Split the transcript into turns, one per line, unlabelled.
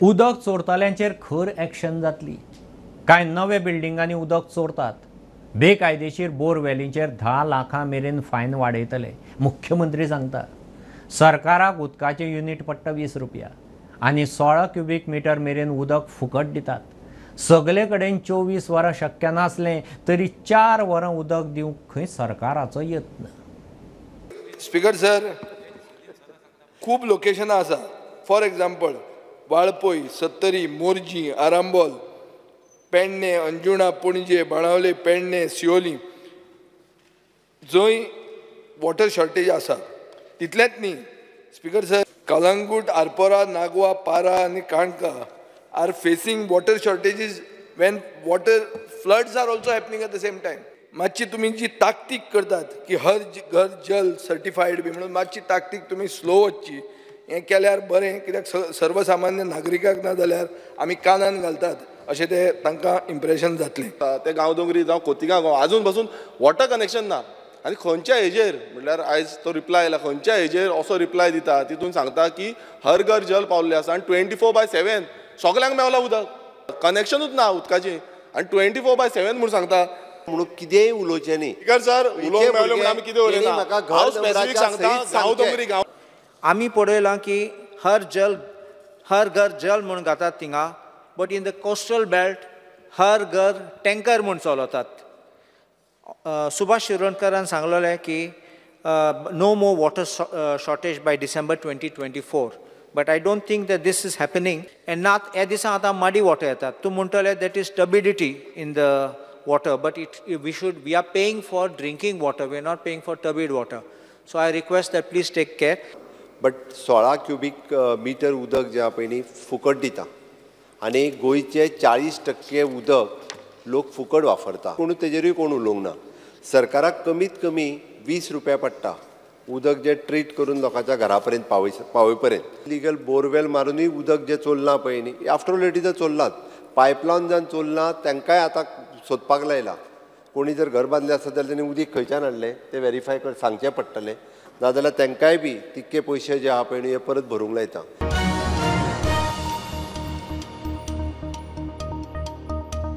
उदक चोरतल्यांचेर खर ॲक्शन जातली। कांय नवे बिल्डिंगांनी उदक चोरतात। बेकायदेशीर बोरवेलींचेर 10 लाखां मेरेन फायन वाडयतले। मुख्यमंत्री सांगता सरकाराक उदकाचे युनिट पडटा 20 रुपया आनी 16 क्युबिक मीटर मेरेन उदक फुकट दितात। सगळे कडेन 24 वरां शक्य नासलें तरी 4 वरां उदक दिवंक खंय सरकाराचो यत्न।
स्पीकर सर, खूब लोकेशनां आसा। फॉर एग्जाम्पल वाळपय, सत्तरी, मोरजी, आरांबोल, पेडणे, अंजुणा, पणजे, बाणावले, पेडणे, सिओली जंय वॉटर शॉर्टेज आसा। तितलेंच न्ही स्पीकर सर, कलंगूट, आरपोरा, नागवा, पारा आनी Canca are facing water shortages when water floods are also happening at the same time. मातशी तुमी जी ताकतीक करतात की हर घर जल सर्टिफायड बी म्हणून मातशी ताकतीक तुमी स्लो वचची। हें केल्यार बरें, कित्याक सर्वसामान्य नागरिकाक ना जाल्यार आमी कानान घालतात अशें ते तांकां इम्प्रेशन जातलें।
ते गांवदोंगरी जावं खोतिगांव गांव आजून पासून वॉटर कनेक्शन ना आनी खंयच्या हेजेर म्हटल्यार आयज तो रिप्लाय आयला, खंयच्या हेजेर असो रिप्लाय दिता तितून सांगता की हर घर जल पावल्ले आसा आनी 24/7 सगल्यांक मेवलां उदक। कनेक्शनूच ना उदकाचें आनी 24/7 म्हूण सांगता।
म्हणून कितेंय उलोवचें न्ही।
स्पीकर सर, उलोवंक मेळ्ळें म्हणून आमी कितें उलयना। हांव स्पेसिफीक सांगता गांवदोंगरी गांव
आमी पळयलां की हर घर जल म्हणून घातात थिंगा, but in the coastal belt हर घर टँकर म्हूण चलवतात। सुभाष शिरोडकरान सांगलेलें की no more water shortage by December 2024, but I don't think that this is happening. And नात ह्या दिसा आतां माडी वॉटर येतात। तूं म्हणटलें that is turbidity in the water, but we are paying for drinking water, we are not paying for turbid water. So I request that please take care.
But 16 cubic metre उदक जे आपण न्ही फुकट दिता आनी गोंयचे 40% उदक लोक फुकट वापरता। पूण तेजेरूय कोण उलोवंक ना। सरकाराक कमीत कमी 20 रुपया पडटा उदक जे ट्रीट करून लोकांच्या घरापर्यंत पावय पर्यंत। लिगल बोरवेल मारूनय उदक जे चोरलां पळय न्ही, आफ्टर ऑल इट इज चोरलात। पायपलायन जावन चोरलां तांकांय आतां सोदपाक लायला। कोणी जर घर बांदलें आसत जाल्यार तेणी उदीक खंयच्यान हाडलें तें व्हेरीफाय सांगचें पडटलें, नाजाल्यार तांकांय बी तितके पयशे जे आहा पळय न्ही हे परत भरूंक लायता।